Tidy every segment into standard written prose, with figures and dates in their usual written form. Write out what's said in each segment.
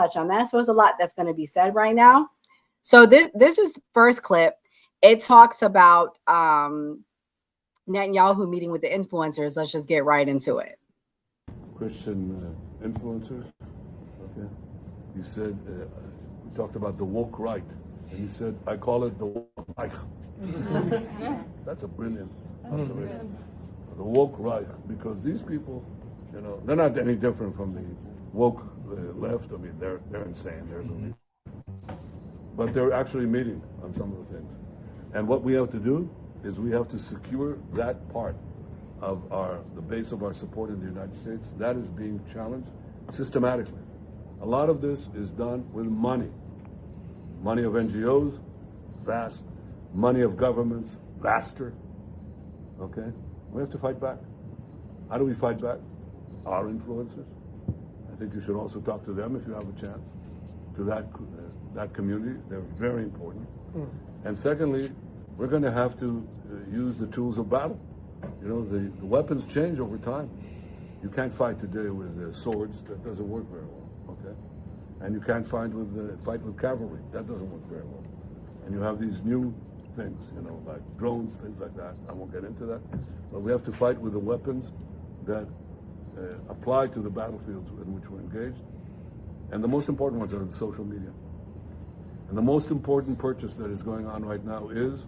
touch on that. So there's a lot that's going to be said right now. So this is the first clip. It talks about Netanyahu meeting with the influencers. Let's just get right into it. Christian influencers. Okay. He said, we talked about the woke right. And he said, I call it the woke Reich. That's a brilliant observation. The woke Reich, because these people, you know, they're not any different from the woke left. I mean, they're insane. But they're actually meeting on some of the things. And what we have to do is we have to secure that part of the base of our support in the United States. That is being challenged systematically. A lot of this is done with money. Money of NGOs, vast. Money of governments, vaster. Okay? We have to fight back. How do we fight back? Our influencers. I think you should also talk to them if you have a chance. To that community, they're very important. And secondly, we're going to have to use the tools of battle. You know, the weapons change over time. You can't fight today with swords. That doesn't work very well. Okay, and you can't fight with cavalry. That doesn't work very well. And you have these new things, you know, like drones, things like that. I won't get into that. But we have to fight with the weapons that apply to the battlefields in which we're engaged. And the most important ones are in social media. And the most important purchase that is going on right now is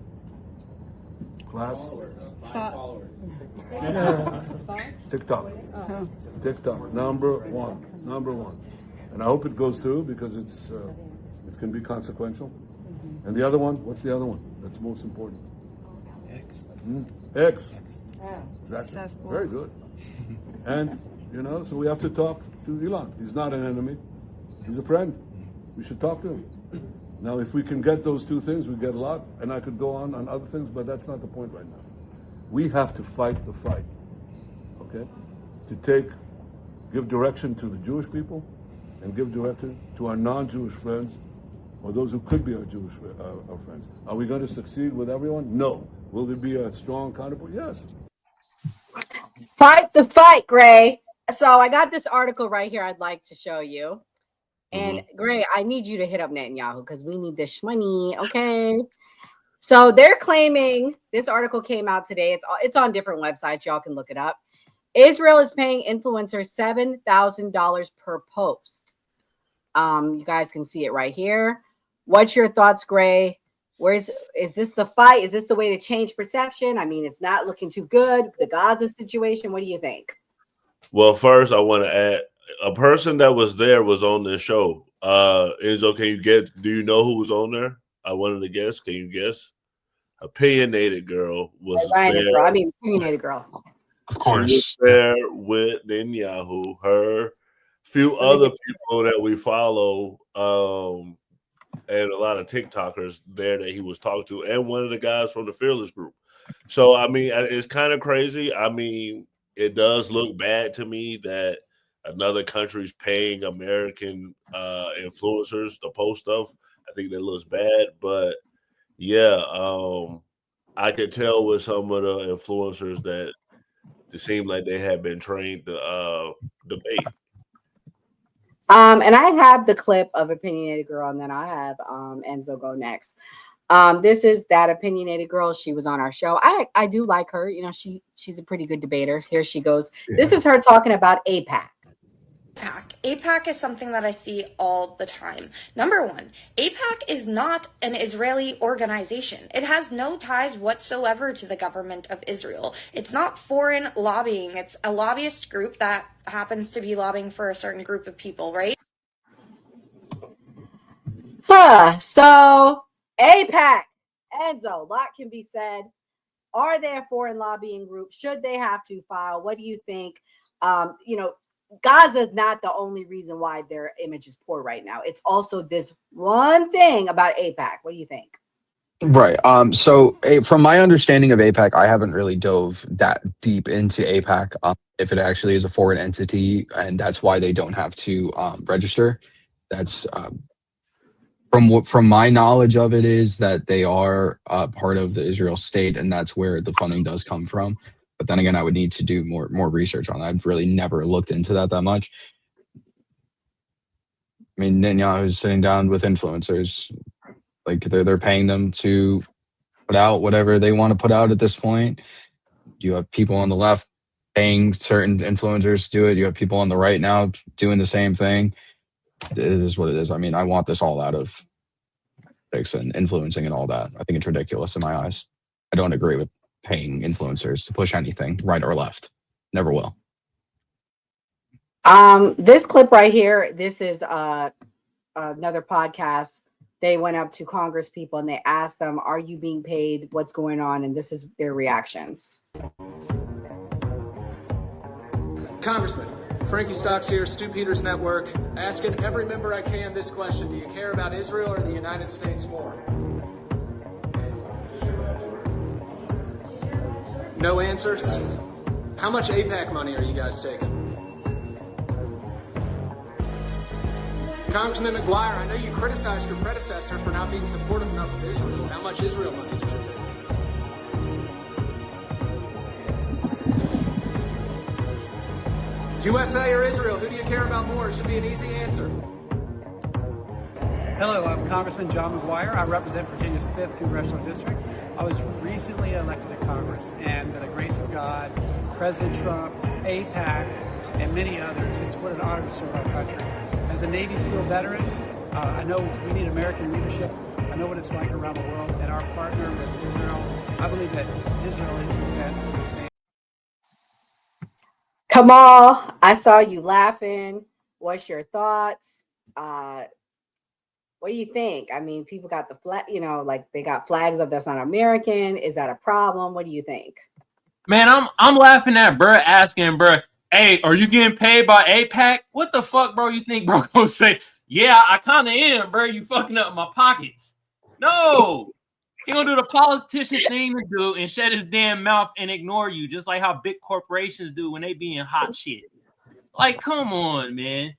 TikTok. TikTok, number one. And I hope it goes through because it can be consequential. And the other one, what's the other one that's most important? X. Exactly. Very good. And, you know, so we have to talk to Elon. He's not an enemy. He's a friend. We should talk to him. Now, if we can get those two things, we get a lot. And I could go on other things, but that's not the point right now. We have to fight the fight, okay? To give direction to the Jewish people and give direction to our non-Jewish friends or those who could be our Jewish our friends. Are we going to succeed with everyone? No. Will there be a strong counterpoint? Yes. Fight the fight, Gray. So I got this article right here I'd like to show you. And Gray, I need you to hit up Netanyahu because we need this money, okay? So they're claiming, this article came out today. It's on different websites. Y'all can look it up. Israel is paying influencers $7,000 per post. You guys can see it right here. What's your thoughts, Gray? Is this the fight? Is this the way to change perception? I mean, it's not looking too good. The Gaza situation. What do you think? Well, first I want to add, a person that was there was on this show. Enzo, do you know who was on there? I wanted to guess. Can you guess? Opinionated Girl was there. Opinionated Girl. Of course. She was there with Netanyahu, her, few other people that we follow, and a lot of TikTokers there that he was talking to, and one of the guys from the Fearless group. So, I mean, it's kind of crazy. I mean, it does look bad to me that another country's paying American influencers to post stuff. I think that looks bad, but yeah, I could tell with some of the influencers that it seemed like they had been trained to debate. And I have the clip of Opinionated Girl, and then I have Enzo go next. This is that Opinionated Girl. She was on our show. I do like her. You know, she's a pretty good debater. Here she goes. Yeah. This is her talking about AIPAC. AIPAC is something that I see all the time. Number one, AIPAC is not an Israeli organization. It has no ties whatsoever to the government of Israel. It's not foreign lobbying. It's a lobbyist group that happens to be lobbying for a certain group of people, right? So AIPAC, Enzo, a lot can be said. Are there foreign lobbying groups? Should they have to file? What do you think? You know, Gaza is not the only reason why their image is poor right now. It's also this one thing about AIPAC. What do you think? Right. So from my understanding of AIPAC, I haven't really dove that deep into AIPAC, if it actually is a foreign entity, and that's why they don't have to register. That's from my knowledge of it is that they are part of the Israel state, and that's where the funding does come from. But then again, I would need to do more research on that. I've really never looked into that much. I mean, Netanyahu's sitting down with influencers. Like they're paying them to put out whatever they want to put out at this point. You have people on the left paying certain influencers to do it. You have people on the right now doing the same thing. It is what it is. I mean, I want this all out of politics and influencing and all that. I think it's ridiculous in my eyes. I don't agree with paying influencers to push anything, right or left. Never will. This clip right here, this is another podcast. They went up to Congress people and they asked them, are you being paid? What's going on? And this is their reactions. Congressman, Frankie Stocks here, Stu Peters Network, asking every member I can this question. Do you care about Israel or the United States more? No answers? How much AIPAC money are you guys taking? Congressman McGuire, I know you criticized your predecessor for not being supportive enough of Israel. How much Israel money did you take? USA or Israel, who do you care about more? It should be an easy answer. Hello, I'm Congressman John McGuire. I represent Virginia's 5th Congressional District. I was recently elected to Congress, and by the grace of God, President Trump, AIPAC, and many others, it's what an honor to serve our country. As a Navy SEAL veteran, I know we need American leadership. I know what it's like around the world, and our partner with Israel, I believe that Israel in defense is the same. Kamal, I saw you laughing. What's your thoughts? What do you think? I mean, people got the flag, like they got flags up that's not American. Is that a problem? What do you think? Man, I'm laughing at bro asking bro, hey, are you getting paid by AIPAC? What the fuck, bro? You think bro gonna say, yeah, I kind of am, bro. You fucking up my pockets. No. He gonna do the politician thing to do and shut his damn mouth and ignore you, just like how big corporations do when they be in hot shit. Like, come on, man.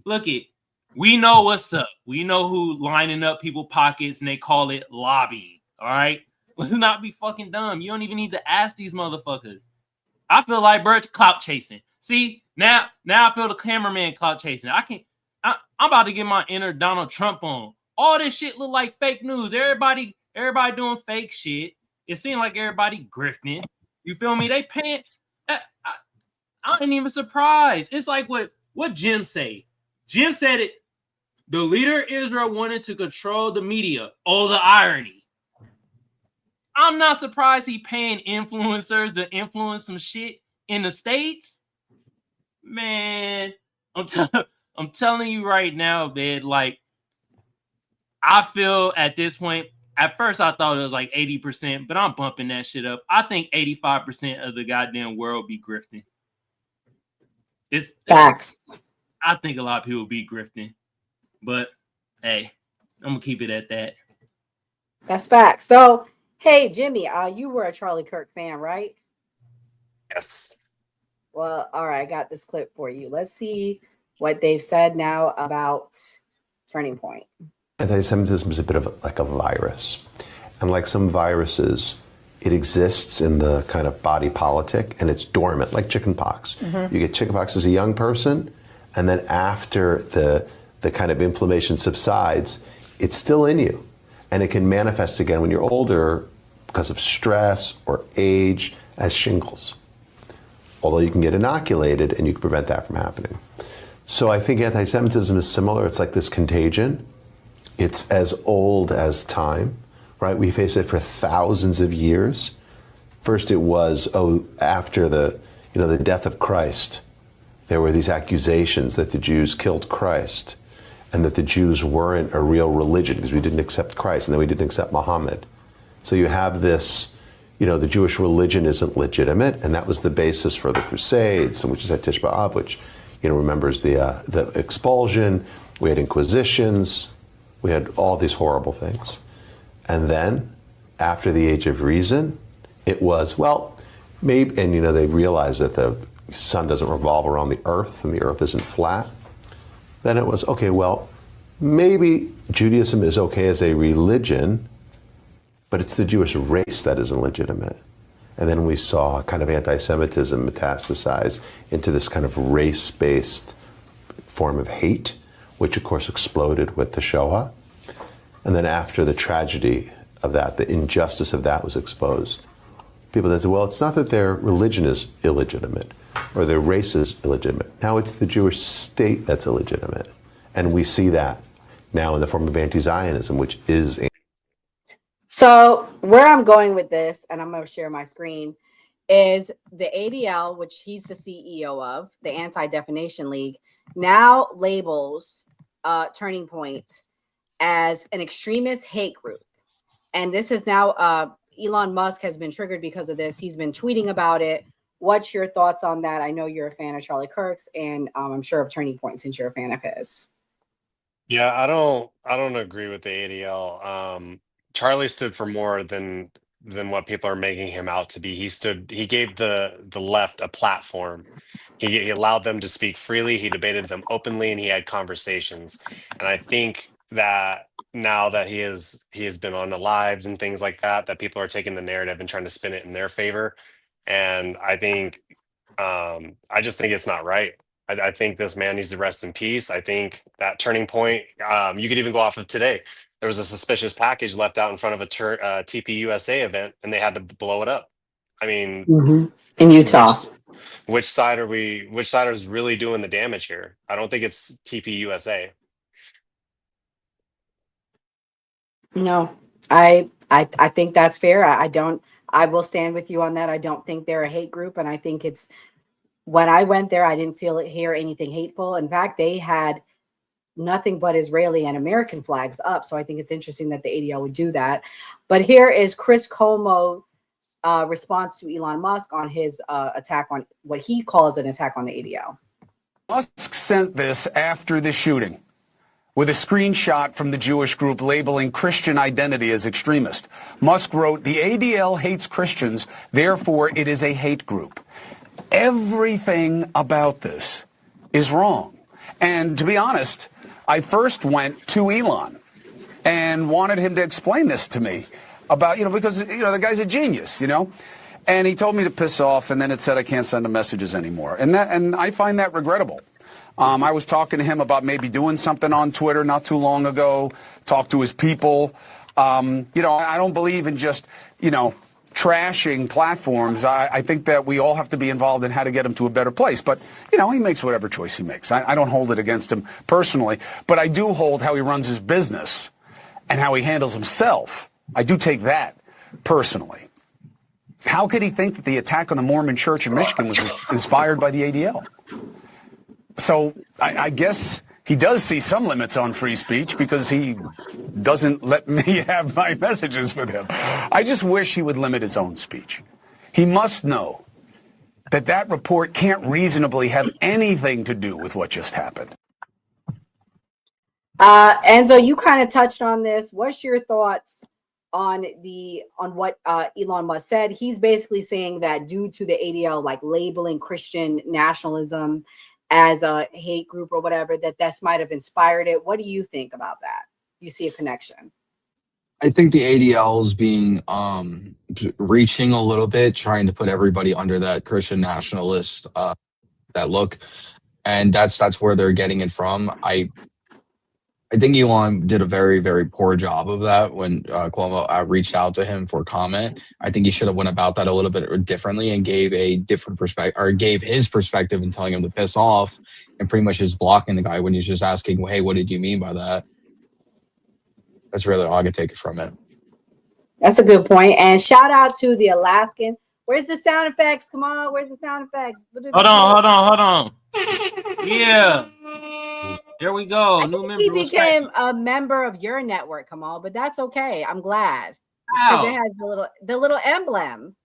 Look it. We know what's up. We know who lining up people's pockets and they call it lobbying. All right. Let's not be fucking dumb. You don't even need to ask these motherfuckers. I feel like bro, clout chasing. See, now I feel the cameraman clout chasing. I'm about to get my inner Donald Trump on. All this shit look like fake news. Everybody doing fake shit. It seemed like everybody grifting. You feel me? They paying. I ain't even surprised. It's like what Jim say. Jim said it. The leader of Israel wanted to control the media. Oh, the irony. I'm not surprised he paying influencers to influence some shit in the States. Man, I'm telling you right now, man, like, I feel at this point, at first I thought it was like 80%, but I'm bumping that shit up. I think 85% of the goddamn world be grifting. It's Facts. I think a lot of people be grifting, but hey, I'm gonna keep it at that. That's facts. So, hey, Jimmy, you were a Charlie Kirk fan, right? Yes. Well, all right, I got this clip for you. Let's see what they've said now about Turning Point. Anti-Semitism is a bit of like a virus. And like some viruses, it exists in the kind of body politic and it's dormant, like chickenpox. Mm-hmm. You get chickenpox as a young person, and then after the kind of inflammation subsides, it's still in you. And it can manifest again when you're older because of stress or age as shingles. Although you can get inoculated and you can prevent that from happening. So I think anti-Semitism is similar. It's like this contagion. It's as old as time, right? We face it for thousands of years. First it was, after the death of Christ, there were these accusations that the Jews killed Christ and that the Jews weren't a real religion because we didn't accept Christ and then we didn't accept Muhammad. So you have this, the Jewish religion isn't legitimate, and that was the basis for the Crusades, which is at Tish B'Av, which, remembers the expulsion. We had inquisitions. We had all these horrible things. And then, after the Age of Reason, it was, maybe, and they realized that the sun doesn't revolve around the earth and the earth isn't flat. Then it was, maybe Judaism is okay as a religion, but it's the Jewish race that isn't legitimate. And then we saw kind of anti-Semitism metastasize into this kind of race-based form of hate, which of course exploded with the Shoah. And then after the tragedy of that, the injustice of that was exposed, people then said, well, it's not that their religion is illegitimate or their race is illegitimate. Now it's the Jewish state that's illegitimate. And we see that now in the form of anti-Zionism, which is... So where I'm going with this, and I'm going to share my screen, is the ADL, which he's the CEO of, the Anti-Defamation League, now labels Turning Point as an extremist hate group. And this is now, Elon Musk has been triggered because of this. He's been tweeting about it. What's your thoughts on that? I know you're a fan of Charlie Kirk's, and I'm sure of Turning Point since you're a fan of his. Yeah, I don't agree with the ADL. Charlie stood for more than what people are making him out to be. He gave the left a platform. He allowed them to speak freely, he debated them openly, and he had conversations. And I think that now that he has been on the lives and things like that, that people are taking the narrative and trying to spin it in their favor. And I think I just think it's not right. I think this man needs to rest in peace. I think that Turning Point, you could even go off of today. There was a suspicious package left out in front of a TPUSA event, and they had to blow it up. I mean, in Utah, which side is really doing the damage here? I don't think it's TPUSA. No, I think that's fair. I will stand with you on that. I don't think they're a hate group, and I think it's, when I went there, I didn't hear anything hateful. In fact, they had nothing but Israeli and American flags up. So I think it's interesting that the ADL would do that. But here is Chris Cuomo response to Elon Musk on his attack on what he calls an attack on the ADL. Musk sent this after the shooting with a screenshot from the Jewish group labeling Christian identity as extremist. Musk wrote, "The ADL hates Christians, therefore it is a hate group." Everything about this is wrong. And to be honest, I first went to Elon and wanted him to explain this to me about, because, the guy's a genius, and he told me to piss off, and then it said I can't send him messages anymore. And I find that regrettable. I was talking to him about maybe doing something on Twitter not too long ago, talk to his people. I don't believe in just, trashing platforms. I think that we all have to be involved in how to get him to a better place. But, he makes whatever choice he makes. I don't hold it against him personally, but I do hold how he runs his business and how he handles himself. I do take that personally. How could he think that the attack on the Mormon Church in Michigan was inspired by the ADL? So I guess he does see some limits on free speech because he doesn't let me have my messages with him. I just wish he would limit his own speech. He must know that report can't reasonably have anything to do with what just happened. Enzo, you kind of touched on this. What's your thoughts on what Elon Musk said? He's basically saying that due to the ADL labeling Christian nationalism as a hate group or whatever, that might have inspired it. What do you think about that? You see a connection? I think the ADL is being reaching a little bit, trying to put everybody under that Christian nationalist that look, and that's where they're getting it from. I think Elon did a very, very poor job of that when Cuomo reached out to him for comment. I think he should have went about that a little bit differently and gave a different perspective, or gave his perspective and telling him to piss off, and pretty much just blocking the guy when he's just asking, "Hey, what did you mean by that?" That's really all I could take it from it. That's a good point. And shout out to the Alaskan. Where's the sound effects? Come on, where's the sound effects? Hold on. Yeah. There we go. New member. He became a member of your network, Kamal, but that's okay. I'm glad. Because it has the little emblem.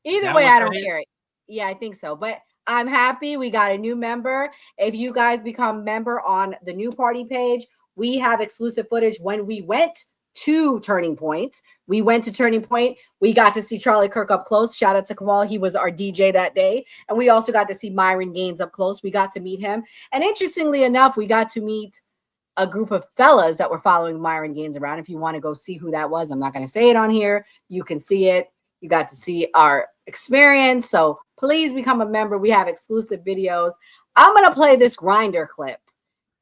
Either way, I don't care. Yeah, I think so. But I'm happy we got a new member. If you guys become member on the new party page, we have exclusive footage when we went to Turning Point. We went to Turning Point. We got to see Charlie Kirk up close. Shout out to Kamal. He was our DJ that day. And we also got to see Myron Gaines up close. We got to meet him. And interestingly enough, we got to meet a group of fellas that were following Myron Gaines around. If you want to go see who that was, I'm not going to say it on here. You can see it. You got to see our experience. So please become a member. We have exclusive videos. I'm going to play this Grindr clip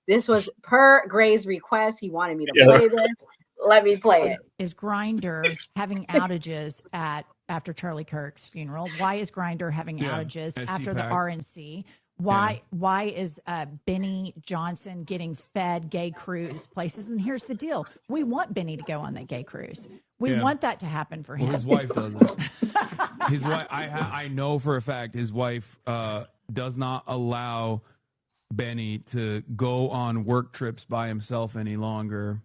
This was per Gray's request. He wanted me to play this. Let me play it. Is Grindr having outages after Charlie Kirk's funeral? Why is Grindr having outages at after the CPAC. RNC? Why is Benny Johnson getting fed gay cruise places? And here's the deal: we want Benny to go on that gay cruise. We want that to happen for him. Well, his wife doesn't. His wife, I know for a fact, his wife does not allow Benny to go on work trips by himself any longer.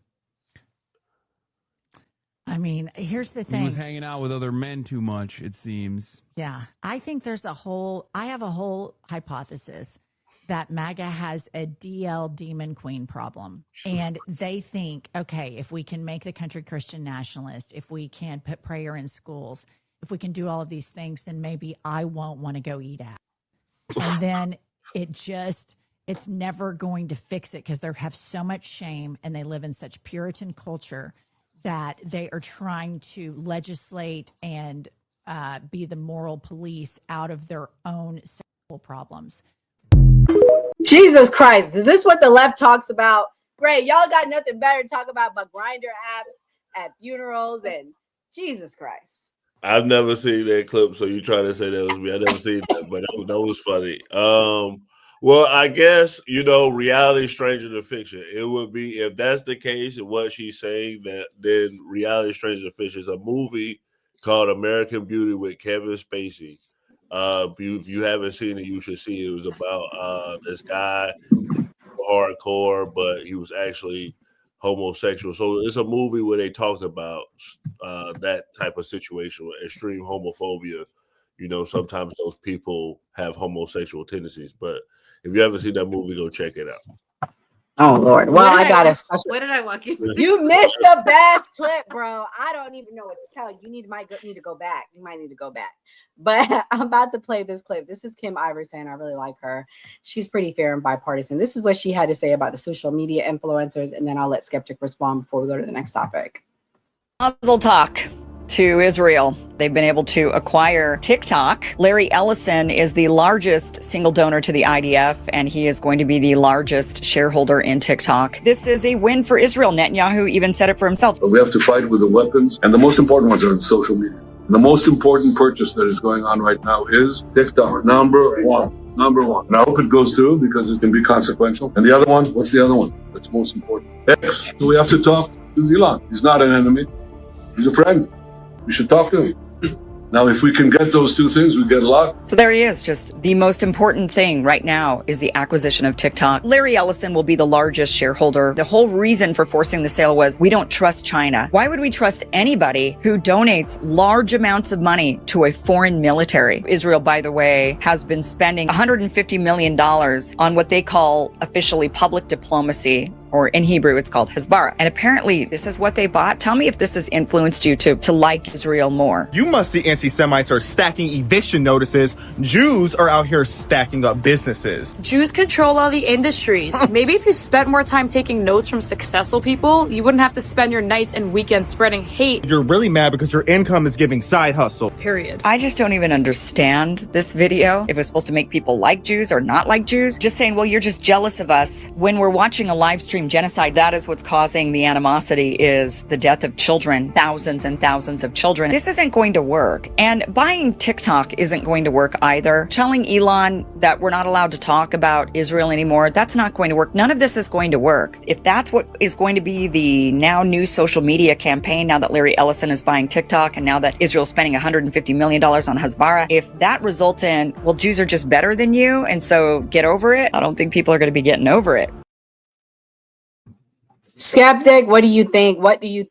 I mean, here's the thing. He was hanging out with other men too much, it seems. Yeah, I think I have a whole hypothesis that MAGA has a DL demon queen problem. And they think, okay, if we can make the country Christian nationalist, if we can put prayer in schools, if we can do all of these things, then maybe I won't want to go eat out. And then it's never going to fix it because they have so much shame and they live in such Puritan culture that they are trying to legislate and be the moral police out of their own sexual problems. Jesus Christ. Is this what the left talks about? Great. Y'all got nothing better to talk about but Grindr apps at funerals and Jesus Christ. I've never seen that clip, so you try to say that was me. I never seen that, but that was funny. Well, I guess, reality is stranger than fiction. It would be, if that's the case and what she's saying, that then reality is stranger than fiction is a movie called American Beauty with Kevin Spacey. If you haven't seen it, you should see it. It was about this guy, hardcore, but he was actually homosexual. So it's a movie where they talked about that type of situation with extreme homophobia. Sometimes those people have homosexual tendencies, but if you haven't seen that movie, go check it out. Oh Lord! Well, I got it. What did I walk in? You missed the best clip, bro. I don't even know what to tell you. You might need to go back. You might need to go back. But I'm about to play this clip. This is Kim Iverson. I really like her. She's pretty fair and bipartisan. This is what she had to say about the social media influencers, and then I'll let Skeptic respond before we go to the next topic. Mazel talk to Israel. They've been able to acquire TikTok. Larry Ellison is the largest single donor to the IDF, and he is going to be the largest shareholder in TikTok. This is a win for Israel. Netanyahu even said it for himself. But we have to fight with the weapons, and the most important ones are in social media. The most important purchase that is going on right now is TikTok. Number one. And I hope it goes through because it can be consequential. And the other one, what's the other one that's most important? X. So we have to talk to Elon. He's not an enemy. He's a friend. We should talk to him. Now, if we can get those two things, we get a lot. So there he is. Just the most important thing right now is the acquisition of TikTok. Larry Ellison will be the largest shareholder. The whole reason for forcing the sale was we don't trust China. Why would we trust anybody who donates large amounts of money to a foreign military? Israel, by the way, has been spending $150 million on what they call officially public diplomacy, or in Hebrew, it's called Hasbara. And apparently this is what they bought. Tell me if this has influenced you to like Israel more. You must see anti-Semites are stacking eviction notices. Jews are out here stacking up businesses. Jews control all the industries. Maybe if you spent more time taking notes from successful people, you wouldn't have to spend your nights and weekends spreading hate. You're really mad because your income is giving side hustle. Period. I just don't even understand this video. If it's supposed to make people like Jews or not like Jews. Just saying, well, you're just jealous of us. When we're watching a live stream genocide, that is what's causing the animosity, is the death of children, thousands and thousands of children. This isn't going to work. And buying TikTok isn't going to work either. Telling Elon that we're not allowed to talk about Israel anymore, that's not going to work. None of this is going to work. If that's what is going to be the now new social media campaign, now that Larry Ellison is buying TikTok and now that Israel's spending $150 million on Hasbara, if that results in, well, Jews are just better than you, and so get over it, I don't think people are going to be getting over it. Skeptic, what do you think? Why do you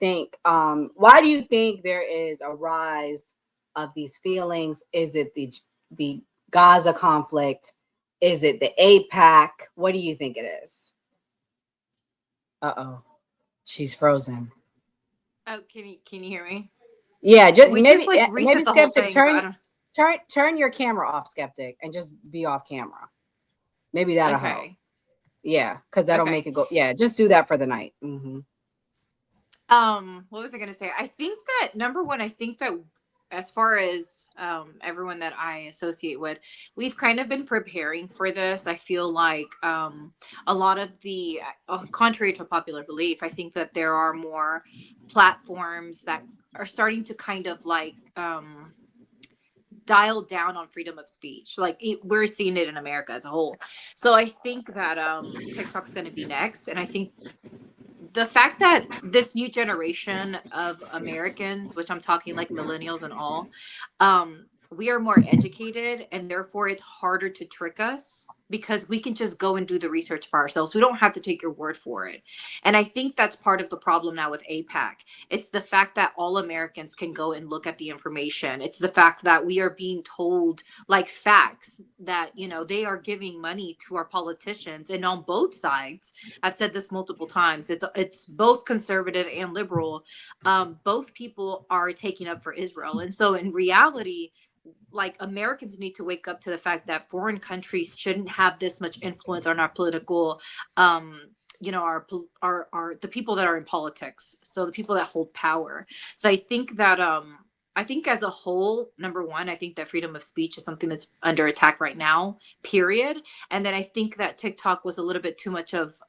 think there is a rise of these feelings? Is it the Gaza conflict? Is it the AIPAC? What do you think it is? Uh-oh. She's frozen. Oh, can you hear me? Yeah, maybe Skeptic, turn your camera off, Skeptic, and just be off camera. Maybe that'll help. Yeah, because that'll make it go. Yeah, just do that for the night. Mm-hmm. What was I gonna say? I think that number one, as far as everyone that I associate with, we've kind of been preparing for this. I feel like a lot of the, contrary to popular belief, I think that there are more platforms that are starting to kind of like dial down on freedom of speech. Like we're seeing it in America as a whole. So I think that TikTok's going to be next, and I think the fact that this new generation of Americans, which I'm talking like millennials and all, we are more educated, and therefore it's harder to trick us because we can just go and do the research for ourselves. We don't have to take your word for it. And I think that's part of the problem now with AIPAC. It's the fact that all Americans can go and look at the information. It's the fact that we are being told like facts that, you know, they are giving money to our politicians. And on both sides, I've said this multiple times, it's both conservative and liberal. Both people are taking up for Israel. And so in reality, like Americans need to wake up to the fact that foreign countries shouldn't have this much influence on our political, you know, our the people that are in politics. So the people that hold power. So I think that, I think as a whole, number one, I think that freedom of speech is something that's under attack right now, period. And then I think that TikTok was a little bit too much of,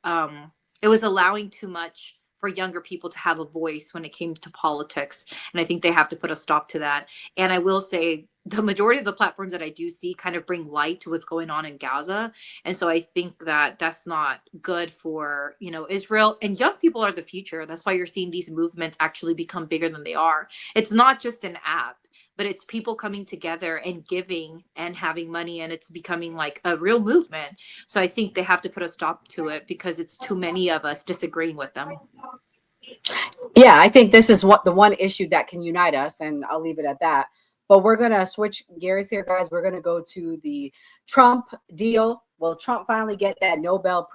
it was allowing too much for younger people to have a voice when it came to politics. And I think they have to put a stop to that. And I will say the majority of the platforms that I do see kind of bring light to what's going on in Gaza. And so I think that that's not good for, you know, Israel. And young people are the future. That's why you're seeing these movements actually become bigger than they are. It's not just an app, but it's people coming together and giving and having money, and it's becoming like a real movement. So I think they have to put a stop to it because it's too many of us disagreeing with them. Yeah, I think this is what the one issue that can unite us, and I'll leave it at that. But we're going to switch gears here, guys. We're going to go to the Trump deal. Will Trump finally get that Nobel